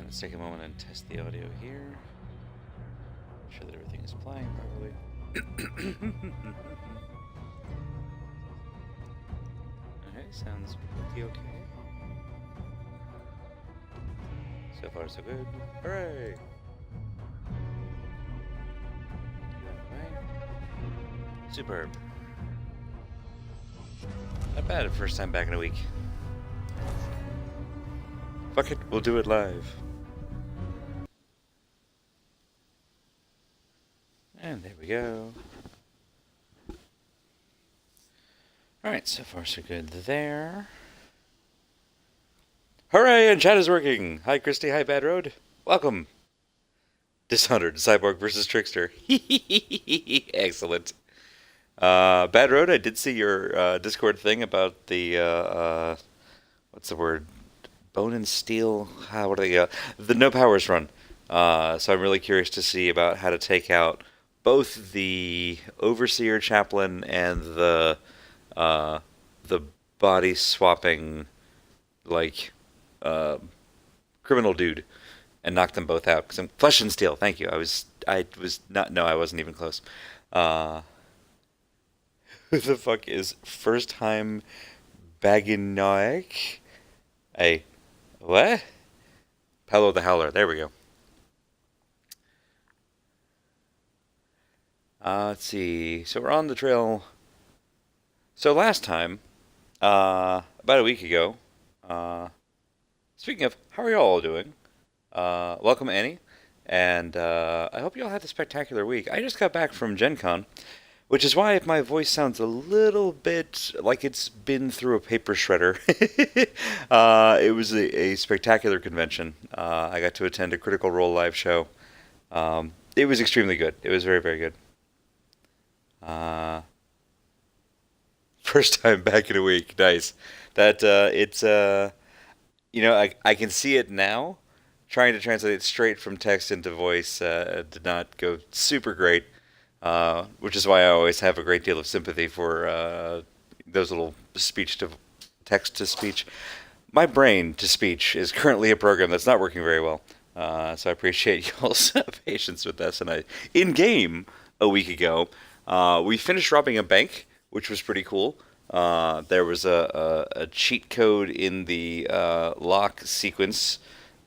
Let's take a moment and test the audio here. Make sure that everything is playing properly. Okay, sounds pretty okay. So far, so good. Hooray! Superb. Not bad, first time back in a week. Fuck it, we'll do it live. And there we go. Alright, so far so good there. Hooray, and chat is working! Hi Christy, hi Bad Road. Welcome. Dishonored, Cyborg versus Trickster. Excellent. Bad Road, I did see your Discord thing about the, what's the word? Bone and Steel? What are they? The No Powers run. So I'm really curious to see about how to take out both the Overseer Chaplain and the body swapping, like, criminal dude, and knock them both out. Because I'm Flesh and Steel. Thank you. I was not. No, I wasn't even close. Who the fuck is first time Baginoic? Hey, what? Paolo the Howler. There we go. Let's see. So we're on the trail. So last time, about a week ago, speaking of, how are you all doing? Welcome, Annie. And I hope you all had a spectacular week. I just got back from Gen Con, which is why if my voice sounds a little bit like it's been through a paper shredder. It was a spectacular convention. I got to attend a Critical Role live show. It was extremely good. It was very, very good. First time back in a week. Nice. That it's I can see it now. Trying to translate it straight from text into voice did not go super great. Which is why I always have a great deal of sympathy for those little speech to text to speech. My brain to speech is currently a program that's not working very well. So I appreciate y'all's patience with this. And in game a week ago, we finished robbing a bank, which was pretty cool. There was a cheat code in the lock sequence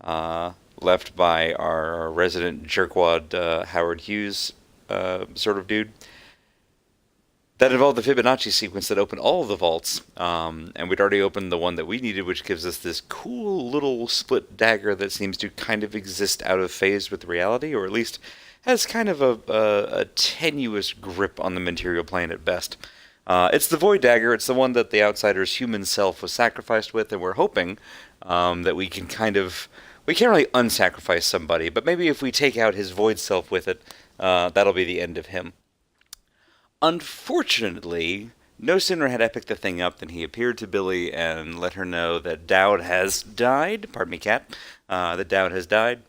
left by our resident jerkwad Howard Hughes sort of dude. That involved the Fibonacci sequence that opened all of the vaults, and we'd already opened the one that we needed, which gives us this cool little split dagger that seems to kind of exist out of phase with reality, or at least has kind of a tenuous grip on the material plane at best. It's the Void Dagger. It's the one that the Outsider's human self was sacrificed with, and we're hoping that we can kind of... We can't really unsacrifice somebody, but maybe if we take out his Void self with it, that'll be the end of him. Unfortunately, no sooner had I picked the thing up than he appeared to Billy and let her know that Dowd has died. Pardon me, cat. That Dowd has died.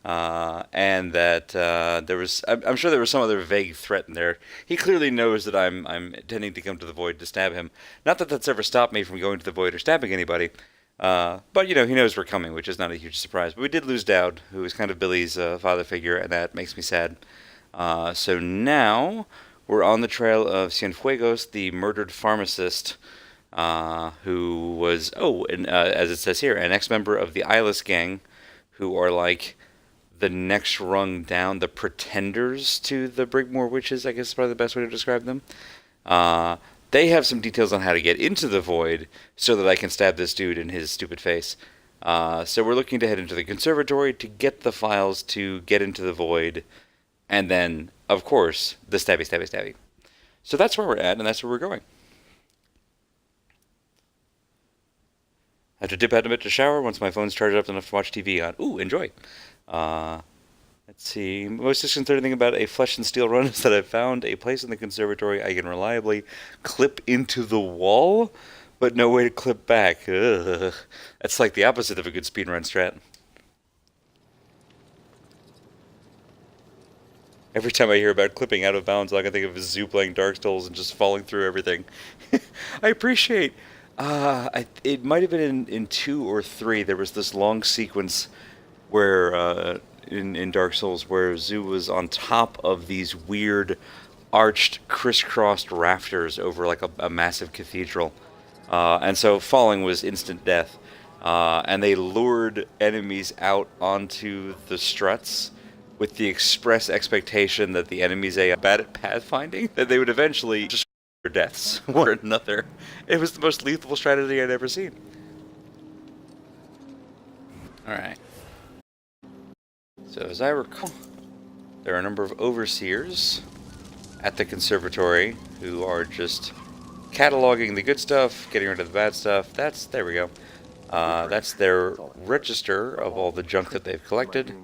And that there was... I'm sure there was some other vague threat in there. He clearly knows that I'm intending to come to the Void to stab him. Not that that's ever stopped me from going to the Void or stabbing anybody. But, he knows we're coming, which is not a huge surprise. But we did lose Dowd, who is kind of Billy's father figure, and that makes me sad. So now we're on the trail of Cienfuegos, the murdered pharmacist, who was, as it says here, an ex-member of the Eyeless gang, who are like the next rung down, the pretenders to the Brigmore witches, I guess is probably the best way to describe them. They have some details on how to get into the Void so that I can stab this dude in his stupid face. So we're looking to head into the Conservatory to get the files to get into the Void. And then, of course, the stabby. So that's where we're at, and that's where we're going. I have to dip out a bit to shower once my phone's charged up enough to watch TV on. Ooh, enjoy. Let's see. Most disconcerting thing about a Flesh and Steel run is that I found a place in the Conservatory I can reliably clip into the wall, but no way to clip back. Ugh. That's like the opposite of a good speedrun strat. Every time I hear about clipping out of bounds, all I can think of is Zoo playing Dark Souls and just falling through everything. I appreciate... it might have been in 2 or 3, there was this long sequence where in Dark Souls, where Zoo was on top of these weird arched, crisscrossed rafters over like a massive cathedral, and so falling was instant death. And they lured enemies out onto the struts with the express expectation that the enemies bad at pathfinding, that they would eventually just their deaths one or another. It was the most lethal strategy I'd ever seen. Alright. So as I recall, there are a number of overseers at the Conservatory who are just cataloging the good stuff, getting rid of the bad stuff. There we go. That's their register of all the junk that they've collected,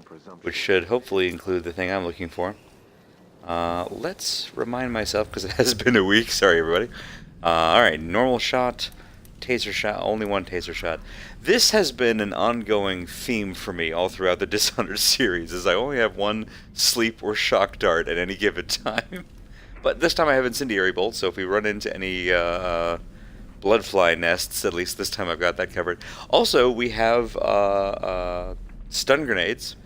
which should hopefully include the thing I'm looking for. Let's remind myself, because it has been a week. Sorry, everybody. Alright, normal shot, taser shot, only one taser shot. This has been an ongoing theme for me all throughout the Dishonored series, is I only have one sleep or shock dart at any given time. But this time I have incendiary bolt, so if we run into any bloodfly nests, at least this time I've got that covered. Also, we have stun grenades.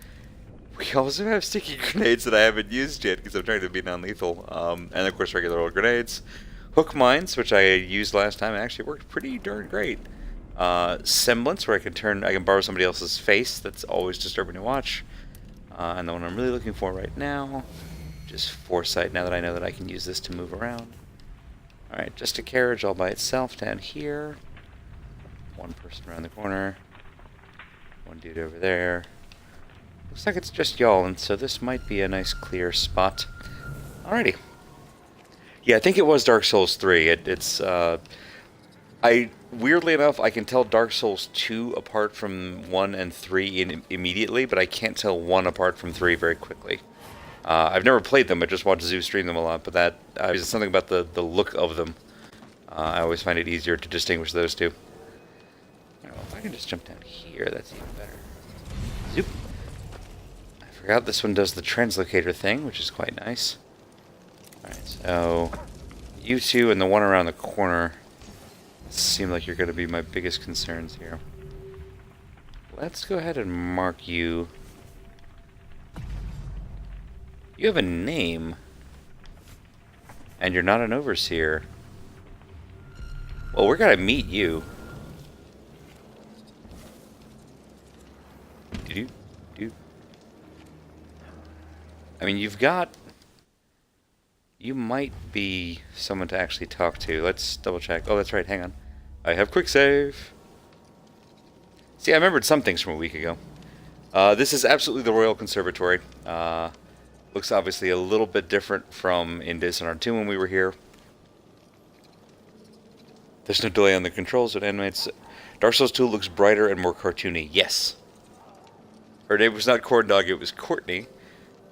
We also have sticky grenades that I haven't used yet because I'm trying to be non-lethal. And of course regular old grenades. Hook mines, which I used last time, and actually worked pretty darn great. Semblance, where I can borrow somebody else's face. That's always disturbing to watch. And the one I'm really looking for right now, just foresight, now that I know that I can use this to move around. Alright, just a carriage all by itself down here. One person around the corner. One dude over there. Looks like it's just y'all, and so this might be a nice clear spot. Alrighty. Yeah, I think it was Dark Souls 3. Weirdly enough, I can tell Dark Souls 2 apart from 1 and 3 immediately, but I can't tell 1 apart from 3 very quickly. I've never played them, I just watched Zoo stream them a lot, but that is something about the look of them. I always find it easier to distinguish those two. Oh, if I can just jump down here, that's even better. Zoop. I forgot this one does the translocator thing, which is quite nice. Alright, so you two and the one around the corner seem like you're going to be my biggest concerns here. Let's go ahead and mark you. You have a name, and you're not an overseer. Well, we're gonna meet you. I mean, you might be someone to actually talk to. Let's double check. Oh, that's right, hang on. I have quick save. See, I remembered some things from a week ago. This is absolutely the Royal Conservatory. Looks obviously a little bit different from in Dishonored 2 when we were here. There's no delay on the controls. It animates. Dark Souls 2 looks brighter and more cartoony. Yes. Her name was not Corn Dog, it was Courtney.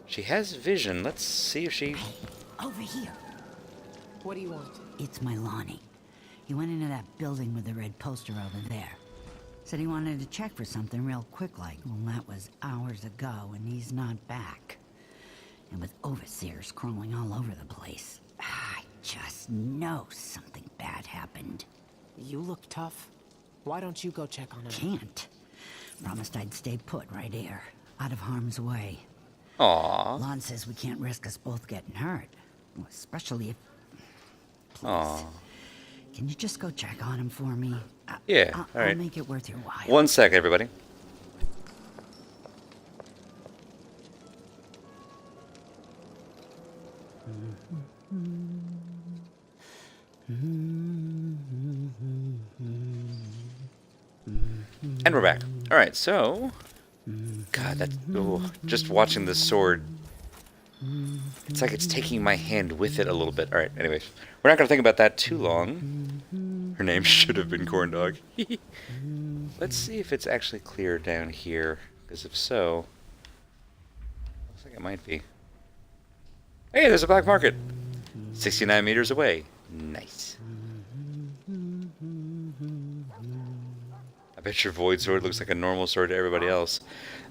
She has vision. Let's see if she... Hey, over here. What do you want? It's my Lonnie. He went into that building with the red poster over there. Said he wanted to check for something real quick like. Well, that was hours ago, and he's not back. And with overseers crawling all over the place, I just know something bad happened. You look tough. Why don't you go check on him? Can't. Promised I'd stay put right here, out of harm's way. Aww. Lon says we can't risk us both getting hurt. Especially if... Please. Aww. Can you just go check on him for me? Yeah, I'll make it worth your while. 1 sec, everybody. And we're back. Alright, so... God, that's... Oh, just watching this sword... It's like it's taking my hand with it a little bit. Alright, anyways. We're not going to think about that too long. Her name should have been Corn Dog. Let's see if it's actually clear down here. Because if so... Looks like it might be. Hey, there's a black market! 69 meters away. Nice. I bet your void sword looks like a normal sword to everybody else.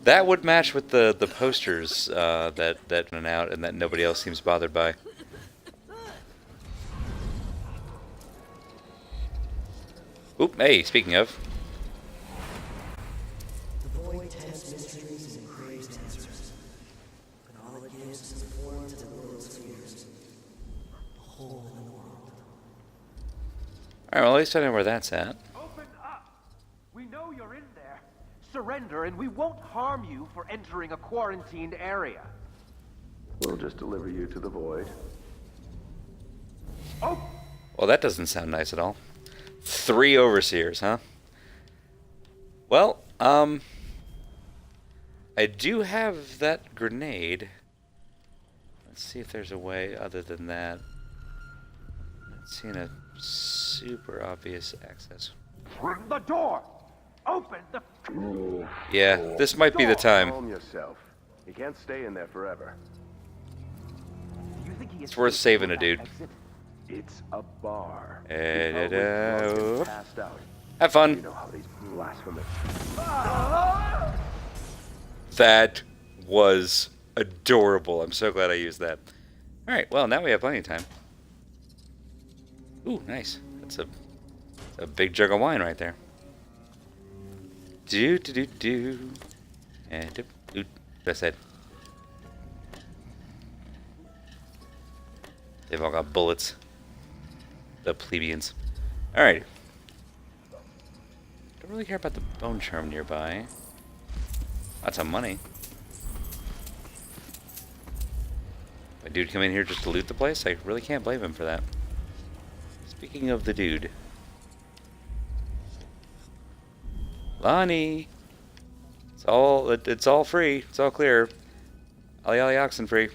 That would match with the posters that went out and that nobody else seems bothered by. Oop, hey, speaking of. The void test mysteries is Alright, well, at least I know where that's at. Open up! We know you're in there. Surrender and we won't harm you for entering a quarantined area. We'll just deliver you to the void. Oh! Well, that doesn't sound nice at all. 3 overseers, huh? Well, I do have that grenade. Let's see if there's a way other than that. Not seeing a super obvious access. The door! Open the... Yeah, this might be the time. Calm yourself. You can't stay in there forever. You think he It's worth saving a dude. It's a bar. Da-da-da. Passed out. Have You fun. know how these blasphemous. That was adorable. I'm so glad I used that. Alright, well, now we have plenty of time. Ooh, nice. That's a big jug of wine right there. Do. And what I said. They've all got bullets. The plebeians. Alright. Don't really care about the bone charm nearby. Lots of money. My dude come in here just to loot the place? I really can't blame him for that. Speaking of the dude. Lonnie! It's all free. It's all clear. Ollie Ollie Oxenfree.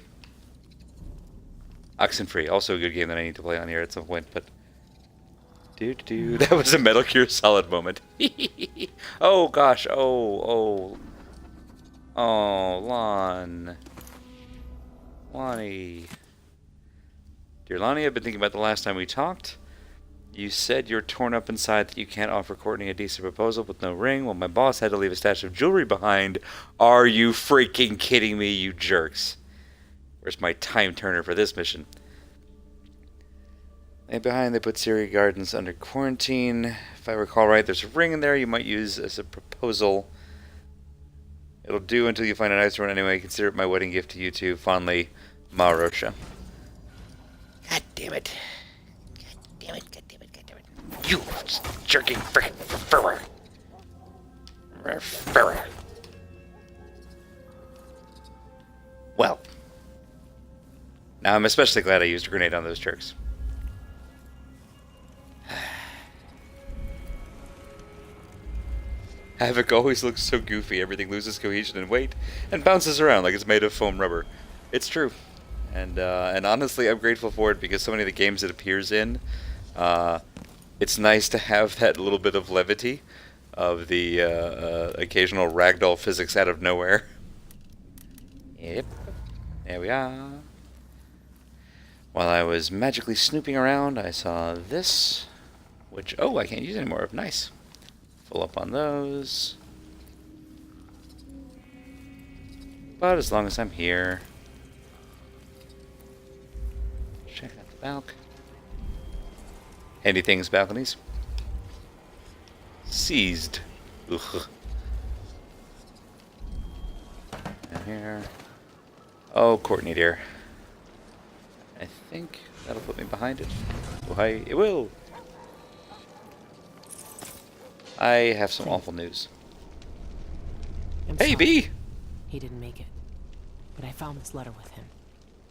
Oxenfree, also a good game that I need to play on here at some point, but... That was a Metal Gear Solid moment. Oh gosh, oh, Lonnie. Dear Lonnie, I've been thinking about the last time we talked. You said you're torn up inside that you can't offer Courtney a decent proposal with no ring. Well, my boss had to leave a stash of jewelry behind. Are you freaking kidding me, you jerks? Where's my time turner for this mission? And behind, they put Siri Gardens under quarantine. If I recall right, there's a ring in there you might use as a proposal. It'll do until you find a nicer one anyway. Consider it my wedding gift to you two. Fondly, Marosha. God damn it. God damn it. You jerking frickin' furrer. Well. Now I'm especially glad I used a grenade on those jerks. Havoc always looks so goofy. Everything loses cohesion and weight and bounces around like it's made of foam rubber. It's true. And honestly, I'm grateful for it because so many of the games it appears in, it's nice to have that little bit of levity of the occasional ragdoll physics out of nowhere. Yep. There we are. While I was magically snooping around, I saw this, which, oh, I can't use anymore of. Nice. Full up on those. But as long as I'm here. Check out the balcony. Handy things, balconies. Seized. Ugh. And here. Oh, Courtney dear. I think that'll put me behind it. Oh, hi. It will. I have some awful news. I'm Hey, sorry. B! He didn't make it. But I found this letter with him.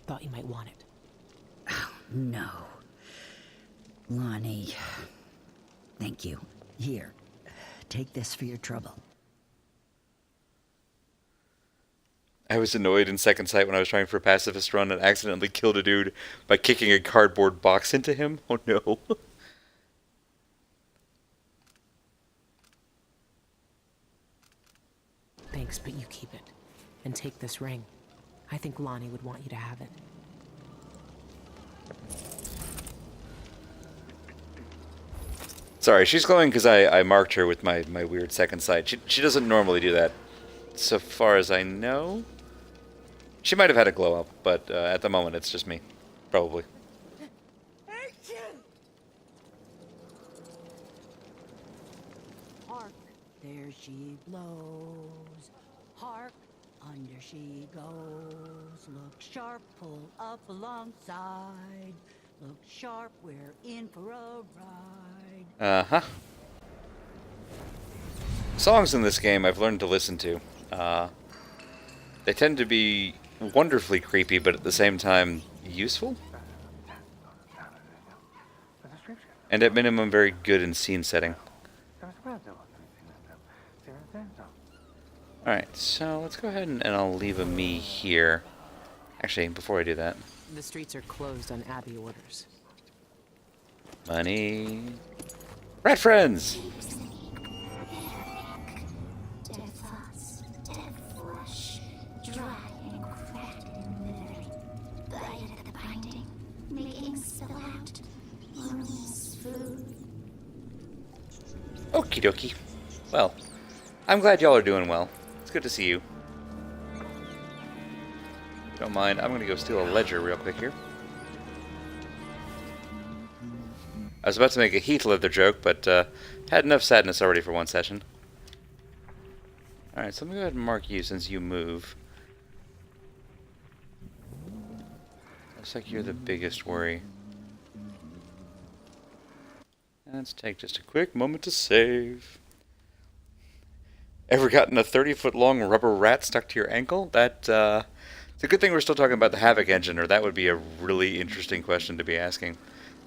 Thought you might want it. No. Lonnie. Thank you. Here. Take this for your trouble. I was annoyed in Second Sight when I was trying for a pacifist run and accidentally killed a dude by kicking a cardboard box into him. Oh no. Thanks, but you keep it. And take this ring. I think Lonnie would want you to have it. Sorry, she's glowing because I marked her with my weird Second Sight. She doesn't normally do that, so far as I know. She might have had a glow up, but at the moment it's just me. Probably. Hark, there she blows. Hark, under she goes. Look sharp, pull up alongside. Look sharp, we're in for a ride. Uh-huh. Songs in this game I've learned to listen to. They tend to be wonderfully creepy, but at the same time useful. And at minimum, very good in scene setting. Alright, so let's go ahead and I'll leave a me here. Actually, before I do that. The streets are closed on Abbey orders. Money. Rat friends! Dead thoughts, dead flesh, dry and cracked, bite at the binding, making spill out, worms food. Okie dokie. Well, I'm glad y'all are doing well. It's good to see you. If you don't mind, I'm gonna go steal a ledger real quick here. I was about to make a Heath Ledger joke, but had enough sadness already for one session. Alright, so let me go ahead and mark you since you move. Looks like you're the biggest worry. Let's take just a quick moment to save. Ever gotten a 30-foot long rubber rat stuck to your ankle? It's a good thing we're still talking about the Havoc engine, or that would be a really interesting question to be asking.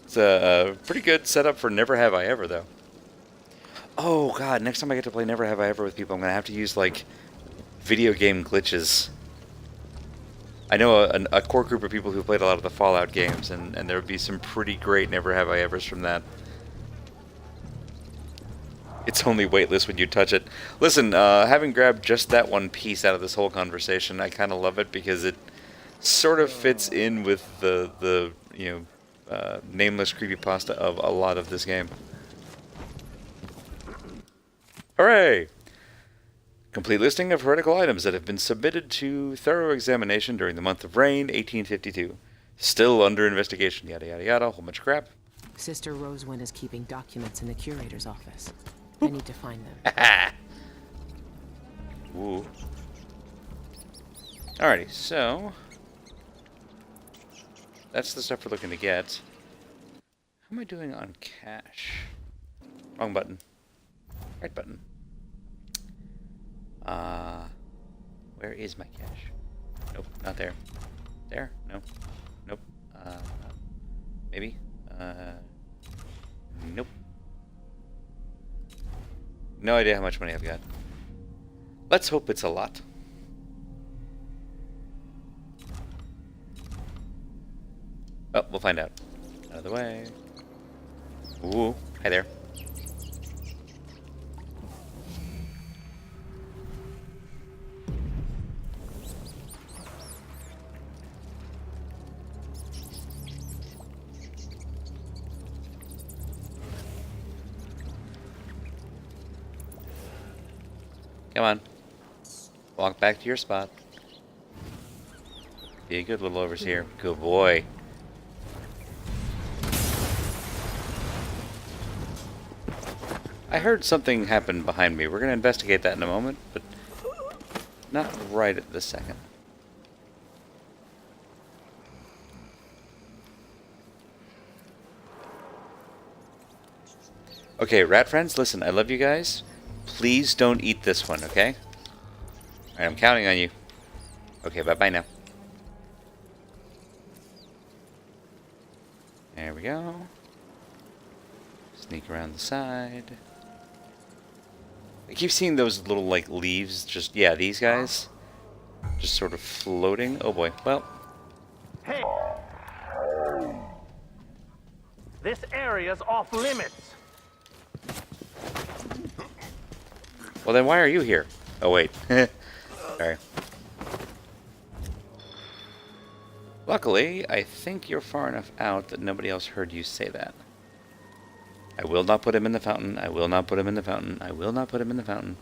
It's a pretty good setup for Never Have I Ever, though. Oh, God, next time I get to play Never Have I Ever with people, I'm going to have to use, like, video game glitches. I know a core group of people who played a lot of the Fallout games, and there would be some pretty great Never Have I Evers from that. It's only weightless when you touch it. Listen, having grabbed just that one piece out of this whole conversation, I kind of love it because it sort of fits in with the nameless creepypasta of a lot of this game. Hooray! Complete listing of heretical items that have been submitted to thorough examination during the month of Rain, 1852. Still under investigation, yada yada yada, a whole bunch of crap. Sister Rosewind is keeping documents in the curator's office. I need to find them. Ooh. Alrighty, so that's the stuff we're looking to get. How am I doing on cash? Wrong button. Right button. Where is my cash? Nope, not there. There? No. Nope. Maybe? Nope. No idea how much money I've got. Let's hope it's a lot. Oh, we'll find out. Out of the way. Ooh, hi there. Come on. Walk back to your spot. Be a good little overseer. Good boy. I heard something happen behind me. We're going to investigate that in a moment, but not right at this second. Okay, rat friends, listen, I love you guys. Please don't eat this one, okay? Alright, I'm counting on you. Okay, bye-bye now. There we go. Sneak around the side. I keep seeing those little, like, leaves, just, yeah, these guys. Just sort of floating. Oh boy, well. Hey! This area's off limits. Well then why are you here? Oh wait. Sorry. Luckily, I think you're far enough out that nobody else heard you say that. I will not put him in the fountain. I will not put him in the fountain. I will not put him in the fountain.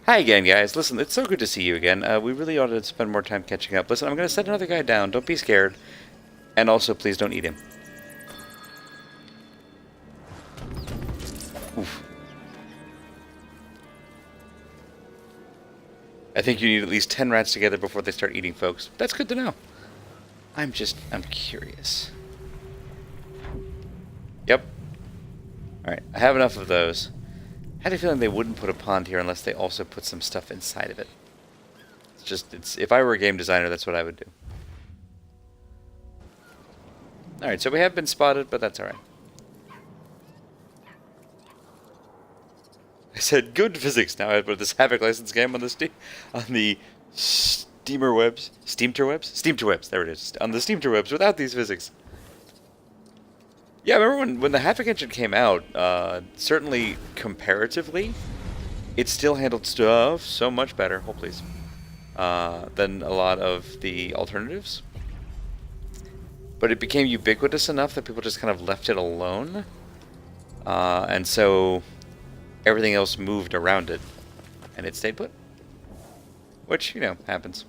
Hi again, guys. Listen, it's so good to see you again. We really ought to spend more time catching up. Listen, I'm going to set another guy down. Don't be scared. And also, please don't eat him. Oof. I think you need at least 10 rats together before they start eating folks. That's good to know. I'm curious. Yep. Alright, I have enough of those. I had a feeling they wouldn't put a pond here unless they also put some stuff inside of it. It's if I were a game designer, that's what I would do. Alright, so we have been spotted, but that's alright. I said good physics. Now I put this Havoc license game on the Steamterwebs. There it is. On the Steamterwebs without these physics. Yeah, I remember when the Havoc engine came out, certainly comparatively, it still handled stuff so much better, hold please, than a lot of the alternatives. But it became ubiquitous enough that people just kind of left it alone. And so everything else moved around it, and it stayed put. Which, you know, happens.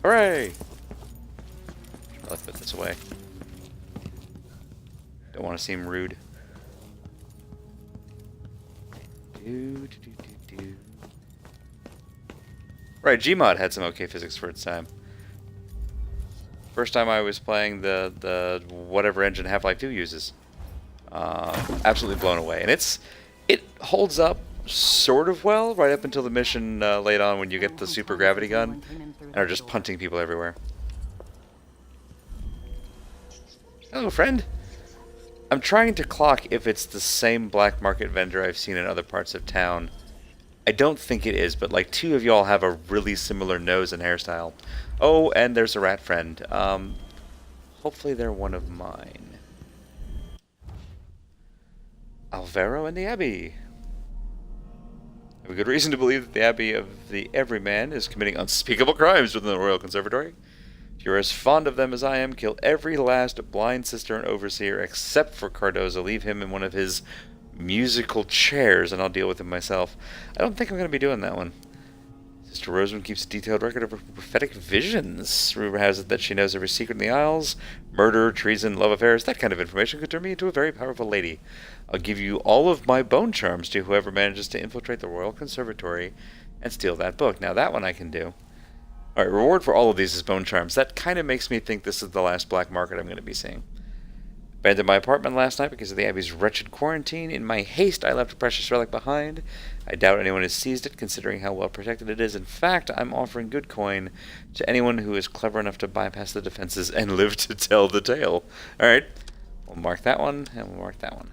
Hooray! Let's put this away. Don't want to seem rude. Right, Gmod had some okay physics for its time. First time I was playing the whatever engine Half-Life 2 uses. Absolutely blown away. And it holds up sort of well right up until the mission late on when you get the super gravity gun and are just punting people everywhere. Hello, friend. I'm trying to clock if it's the same black market vendor I've seen in other parts of town. I don't think it is, but like two of y'all have a really similar nose and hairstyle. Oh, and there's a rat friend. Hopefully they're one of mine. Alvaro and the Abbey. I have a good reason to believe that the Abbey of the Everyman is committing unspeakable crimes within the Royal Conservatory. If you're as fond of them as I am, kill every last blind sister and overseer except for Cardoza. Leave him in one of his musical chairs and I'll deal with him myself. I don't think I'm going to be doing that one. Sister Rosamund keeps a detailed record of her prophetic visions. Rumor has it that she knows every secret in the Isles. Murder, treason, love affairs, that kind of information could turn me into a very powerful lady. I'll give you all of my bone charms to whoever manages to infiltrate the Royal Conservatory and steal that book. Now that one I can do. Alright, reward for all of these is bone charms. That kind of makes me think this is the last black market I'm going to be seeing. Abandoned my apartment last night because of the Abbey's wretched quarantine. In my haste, I left a precious relic behind. I doubt anyone has seized it, considering how well protected it is. In fact, I'm offering good coin to anyone who is clever enough to bypass the defenses and live to tell the tale. Alright, we'll mark that one, and we'll mark that one.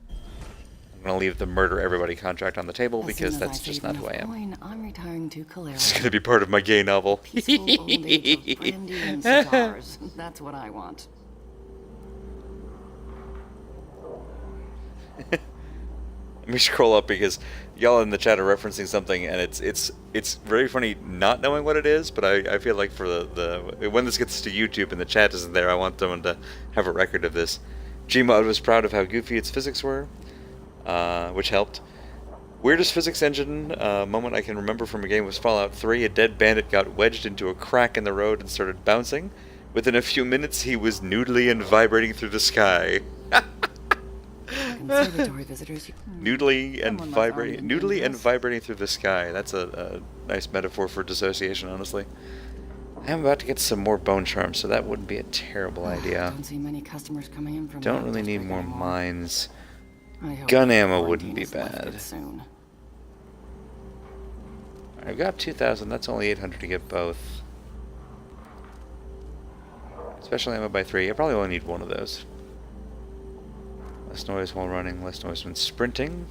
I'm going to leave the murder everybody contract on the table because that's just not who I am. I'm retiring to Calera. This is going to be part of my gay novel. Peaceful old age of brandy and cigars. That's what I want. Let me scroll up because y'all in the chat are referencing something, and it's very funny not knowing what it is. But I feel like for the when this gets to YouTube and the chat isn't there, I want someone to have a record of this. Gmod was proud of how goofy its physics were, which helped. Weirdest physics engine moment I can remember from a game was Fallout 3. A dead bandit got wedged into a crack in the road and started bouncing. Within a few minutes, he was noodly and vibrating through the sky. Conservatory visitors. Noodly and vibrating through the sky. That's a nice metaphor for dissociation, honestly. I am about to get some more bone charms, so that wouldn't be a terrible idea. Don't see many customers coming in from Don't that really need district more anymore. mines. I hope Gun ammo quarantine wouldn't be is lifted bad. soon. I've got 2,000. That's only 800 to get both. Special ammo by 3. I probably only need one of those. Less noise while running, less noise when sprinting.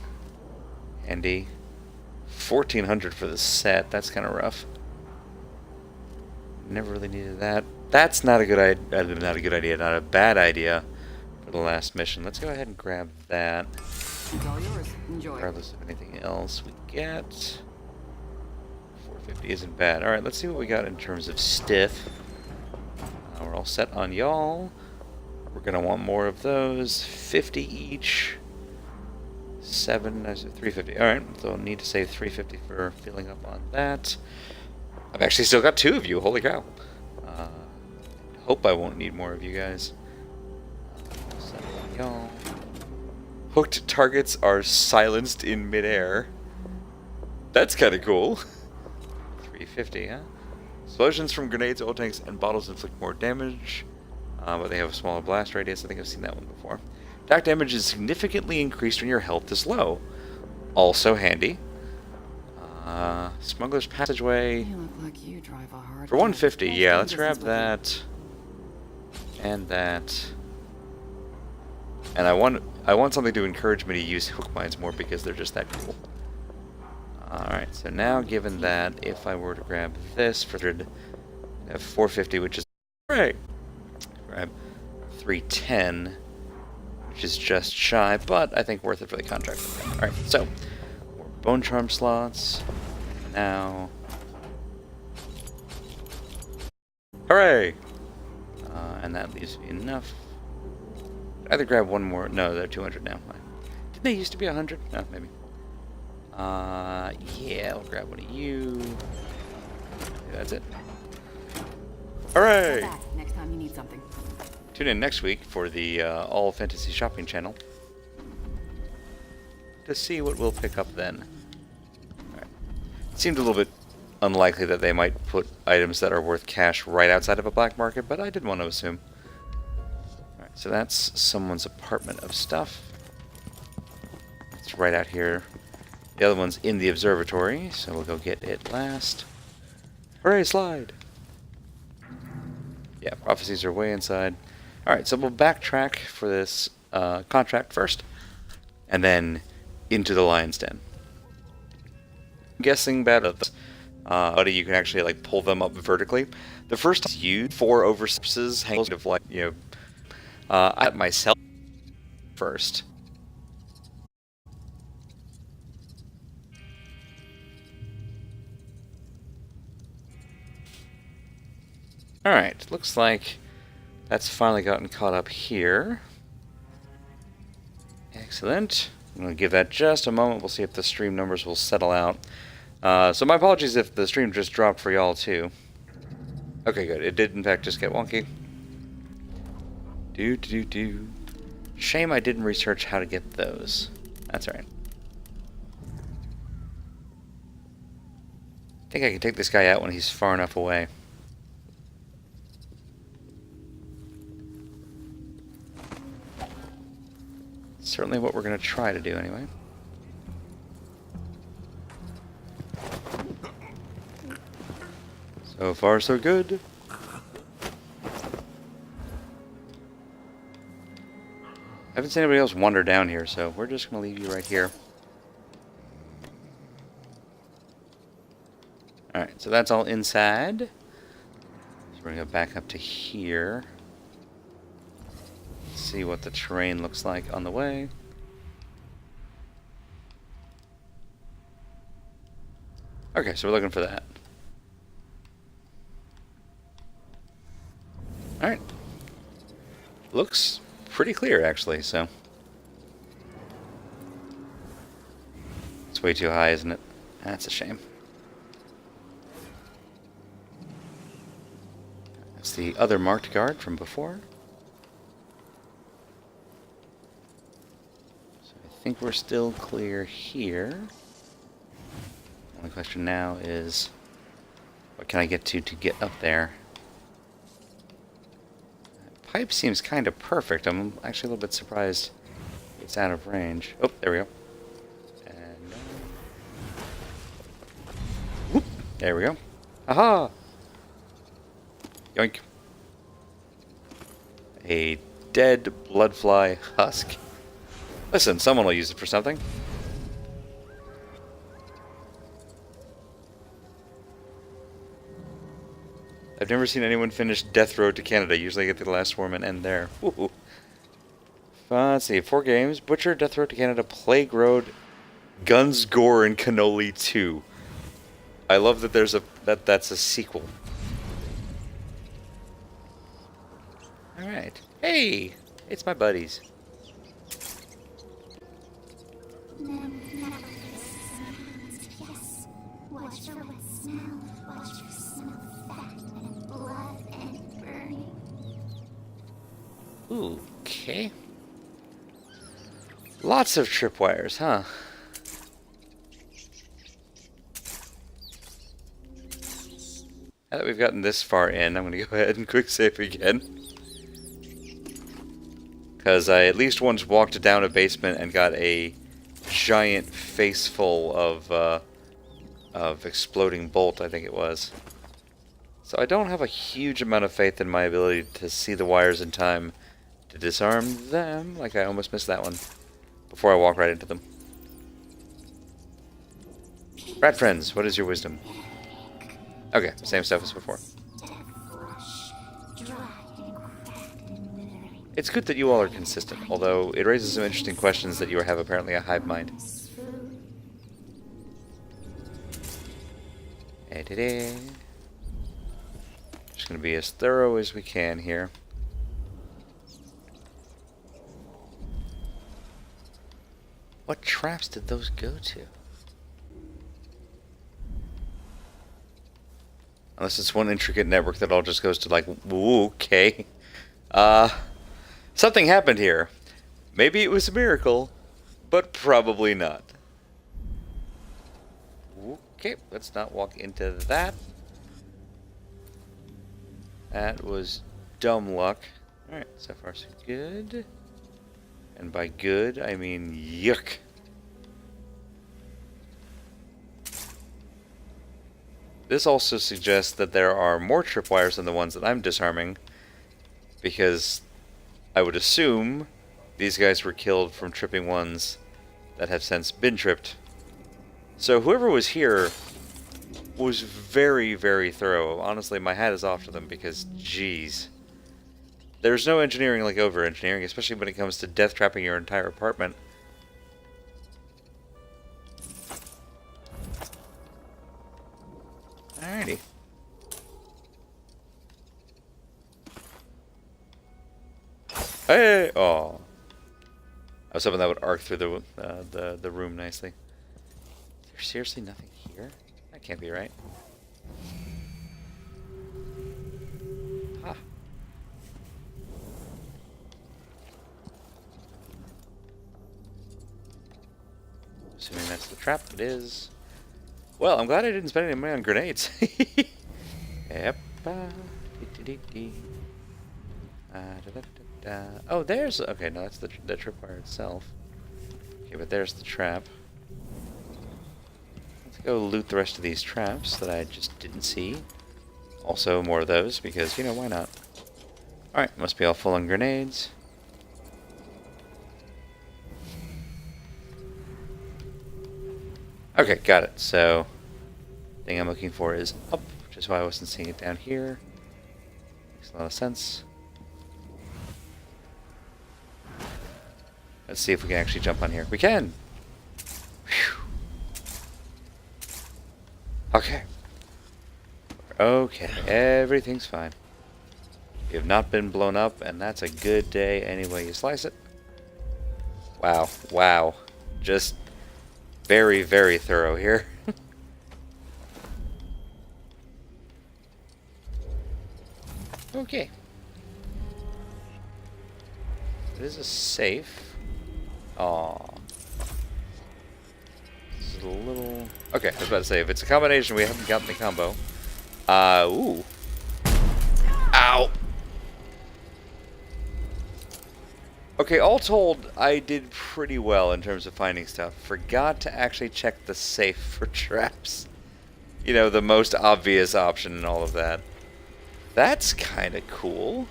Handy. 1,400 for the set. That's kind of rough. Never really needed that. That's not a good idea. Not a bad idea for the last mission. Let's go ahead and grab that. It's all yours. Enjoy. Regardless of anything else we get. 450 isn't bad. Alright, let's see what we got in terms of stiff. We're all set on y'all. We're going to want more of those. 50 each. 350. Alright, so I'll need to save 350 for filling up on that. I've actually still got 2 of you. Holy cow. Hope I won't need more of you guys. Set on y'all. Hooked targets are silenced in midair. That's kind of cool. 350, huh? Explosions from grenades, oil tanks, and bottles inflict more damage, but they have a smaller blast radius. I think I've seen that one before. Attack damage is significantly increased when your health is low. Also handy. Smuggler's Passageway. You look like you drive a hard For 150, car. yeah, let's grab that. And that. And I want something to encourage me to use hook mines more because they're just that cool. Alright, so now given that, if I were to grab this for 450, which is great. Grab 310, which is just shy, but I think worth it for the contract. Alright, so more bone charm slots. Now. Hooray! And that leaves me enough. I'd either grab one more. No, they're 200 now. Didn't they used to be 100? No, maybe. Yeah, I'll grab one of you. That's it. Hooray! Back next time you need something. Tune in next week for the All Fantasy Shopping channel to see what we'll pick up then. Alright. It seemed a little bit unlikely that they might put items that are worth cash right outside of a black market, but I did want to assume. Alright, so that's someone's apartment of stuff. It's right out here. The other one's in the observatory, so we'll go get it last. Hooray, slide! Yeah, prophecies are way inside. Alright, so we'll backtrack for this contract first, and then into the lion's den. I'm guessing that you can actually like pull them up vertically. The first is used for oversurfaces, hanging of like, you know, at myself first. Alright, looks like that's finally gotten caught up here. Excellent. I'm going to give that just a moment. We'll see if the stream numbers will settle out. So my apologies if the stream just dropped for y'all too. Okay, good. It did in fact just get wonky. Shame I didn't research how to get those. That's alright. I think I can take this guy out when he's far enough away. Certainly what we're going to try to do anyway. So far so good. I haven't seen anybody else wander down here, so we're just going to leave you right here. Alright, so that's all inside. So we're going to go back up to here. See what the terrain looks like on the way. Okay, so we're looking for that. Alright. Looks pretty clear, actually, so. It's way too high, isn't it? That's a shame. That's the other marked guard from before. I think we're still clear here. The only question now is, what can I get to get up there? That pipe seems kind of perfect. I'm actually a little bit surprised it's out of range. Oh, there we go. And whoop, there we go. Aha! Yoink. A dead bloodfly husk. Listen, someone will use it for something. I've never seen anyone finish Death Road to Canada. Usually I get to the last swarm and end there. Woohoo. Let's see, 4 games. Butcher, Death Road to Canada, Plague Road, Guns, Gore, and Cannoli 2. I love that there's that's a sequel. Alright. Hey! It's my buddies. Yes. Watch for wet smell. Watch for smell fat and blood and burning. Okay. Lots of tripwires, huh? Now that we've gotten this far in, I'm going to go ahead and quick save again. Because I at least once walked down a basement and got a giant face full of exploding bolt, I think it was. So I don't have a huge amount of faith in my ability to see the wires in time to disarm them. Like, I almost missed that one before I walk right into them. Rat friends, what is your wisdom? Okay, same stuff as before. It's good that you all are consistent, although it raises some interesting questions that you have apparently a hive mind. Just going to be as thorough as we can here. What traps did those go to? Unless it's one intricate network that all just goes to like, ooh, okay. Something happened here. Maybe it was a miracle, but probably not. Okay, let's not walk into that. That was dumb luck. Alright, so far so good. And by good, I mean yuck. This also suggests that there are more tripwires than the ones that I'm disarming, because I would assume these guys were killed from tripping ones that have since been tripped. So whoever was here was very, very thorough. Honestly, my hat is off to them because, geez. There's no engineering like over-engineering, especially when it comes to death trapping your entire apartment. Alrighty. Hey! Oh. I was hoping that would arc through the room nicely. There's seriously nothing here? That can't be right. Ah. Assuming that's the trap, it is. Well, I'm glad I didn't spend any money on grenades. Yep. Oh, there's... Okay, no, that's the tripwire itself. Okay, but there's the trap. Let's go loot the rest of these traps that I just didn't see. Also, more of those, because, you know, why not? Alright, must be all full on grenades. Okay, got it. So, the thing I'm looking for is up, which is why I wasn't seeing it down here. Makes a lot of sense. Let's see if we can actually jump on here. We can! Whew. Okay. Okay, everything's fine. You have not been blown up, and that's a good day any way you slice it. Wow, wow. Just very, very thorough here. Okay. It is a safe. Aw. This is a little... Okay, I was about to say, if it's a combination, we haven't gotten the combo. Ooh. Ow! Okay, all told, I did pretty well in terms of finding stuff. Forgot to actually check the safe for traps. You know, the most obvious option and all of that. That's kind of cool.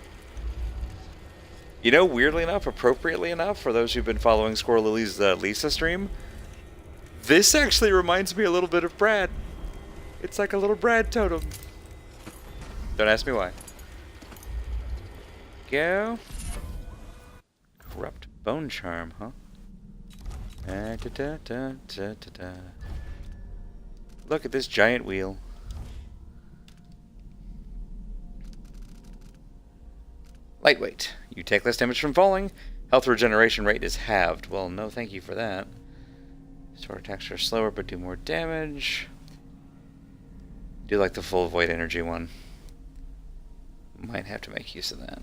You know, weirdly enough, appropriately enough, for those who've been following Squirrel Lily's Lisa stream, this actually reminds me a little bit of Brad. It's like a little Brad totem. Don't ask me why. Go. Corrupt bone charm, huh? Look at this giant wheel. Lightweight. You take less damage from falling. Health regeneration rate is halved. Well, no thank you for that. Sword attacks are slower but do more damage. Do like the full void energy one. Might have to make use of that.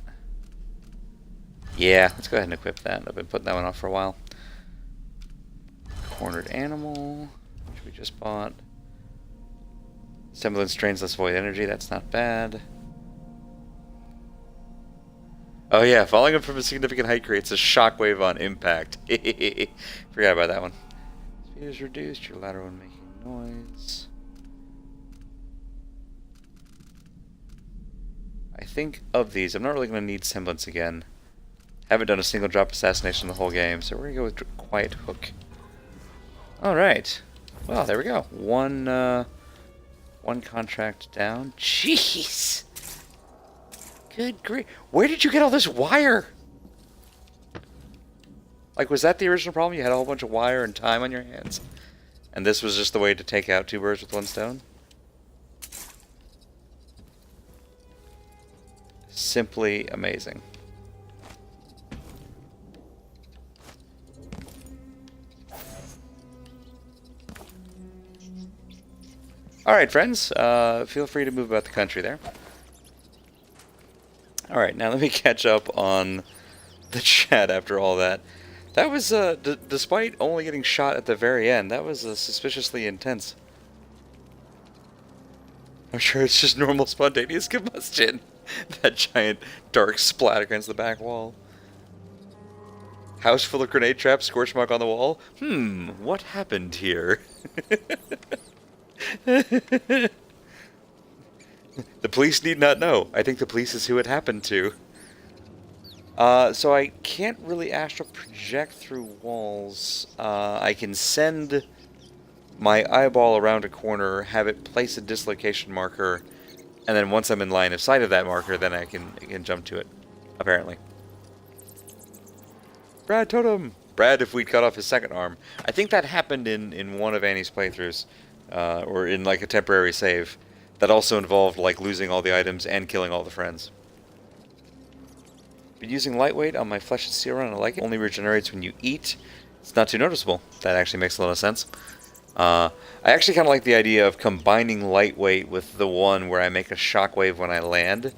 Yeah, let's go ahead and equip that. I've been putting that one off for a while. Cornered animal, which we just bought. Semblance drains less void energy, that's not bad. Oh yeah, falling from a significant height creates a shockwave on impact. Forgot about that one. Speed is reduced, your lateral one making noise. I think of these, I'm not really going to need Semblance again. Haven't done a single drop assassination the whole game, so we're going to go with Quiet Hook. Alright. Well, there we go. One contract down. Jeez! Good grief. Where did you get all this wire? Like, was that the original problem? You had a whole bunch of wire and time on your hands? And this was just the way to take out 2 birds with 1 stone? Simply amazing. Alright, friends. Feel free to move about the country there. Alright, now let me catch up on the chat after all that. That was, despite only getting shot at the very end, that was suspiciously intense. I'm sure it's just normal spontaneous combustion. That giant dark splat against the back wall. House full of grenade traps, scorch mark on the wall. What happened here? The police need not know. I think the police is who it happened to. So I can't really astral project through walls. I can send my eyeball around a corner, have it place a dislocation marker, and then once I'm in line of sight of that marker, then I can jump to it, apparently. Brad Totem! Brad, if we'd cut off his second arm. I think that happened in one of Annie's playthroughs, or in like a temporary save, that also involved like losing all the items and killing all the friends. Been using lightweight on my flesh and steel run, and I like it. Only regenerates when you eat. It's not too noticeable. That actually makes a lot of sense. I actually kind of like the idea of combining lightweight with the one where I make a shockwave when I land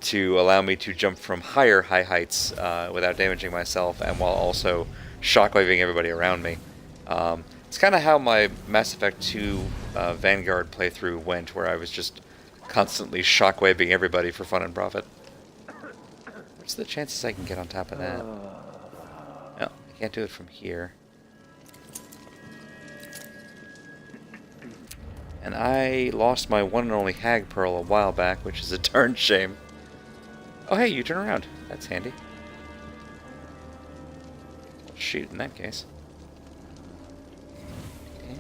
to allow me to jump from high heights without damaging myself, and while also shockwaving everybody around me. It's kind of how my Mass Effect 2 Vanguard playthrough went, where I was just constantly shockwaving everybody for fun and profit. What's the chances I can get on top of that? No, I can't do it from here. And I lost my one and only Hag Pearl a while back, which is a darn shame. Oh hey, you turn around. That's handy. Well, shoot, in that case. Okay.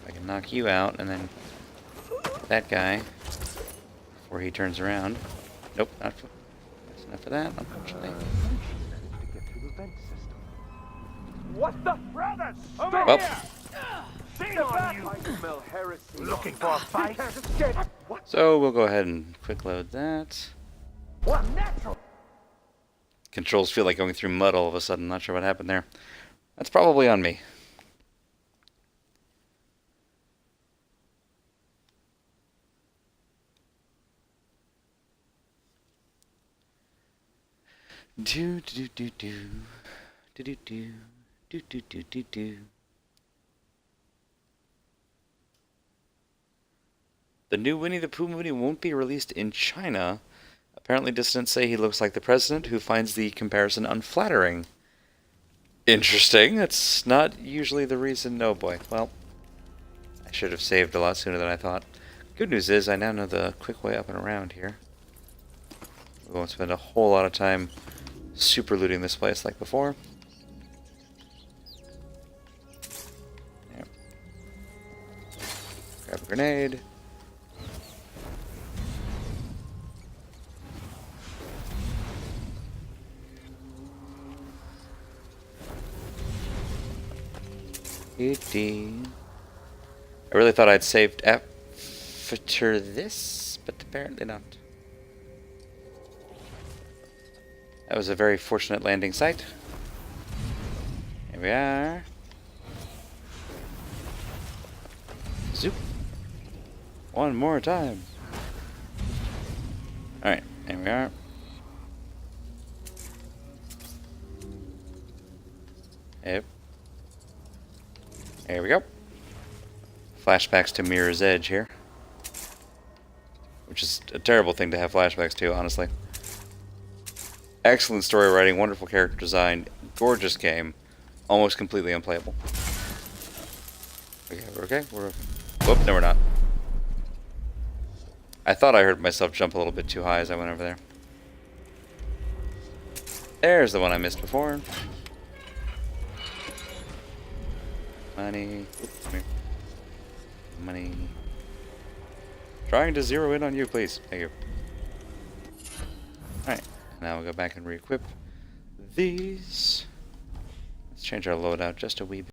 I can knock you out, and then that guy, before he turns around. Nope, not for... That's enough of that, unfortunately. What the? Brothers! Over Well. here! See on you! I smell heresy. Looking for a fight? So we'll go ahead and quick load that. What? Natural! Controls feel like going through mud all of a sudden. Not sure what happened there. That's probably on me. Do do do do do do do do do do do do. The new Winnie the Pooh movie won't be released in China. Apparently dissidents say he looks like the president, who finds the comparison unflattering. Interesting. That's not usually the reason. No, boy. Well, I should have saved a lot sooner than I thought. Good news is I now know the quick way up and around here. We won't spend a whole lot of time super looting this place like before. Yep. Grab a grenade. I really thought I'd saved after this, but apparently not. That was a very fortunate landing site. Here we are. Zoop. One more time. Alright, here we are. There we go. Flashbacks to Mirror's Edge here. Which is a terrible thing to have flashbacks to, honestly. Excellent story writing, wonderful character design, gorgeous game, almost completely unplayable. Okay, we're okay. Whoop, no we're not. I thought I heard myself jump a little bit too high as I went over there. There's the one I missed before. Money. Oops, come here. Money. Trying to zero in on you, please. Thank you. Alright, now we'll go back and re-equip these. Let's change our loadout just a wee bit.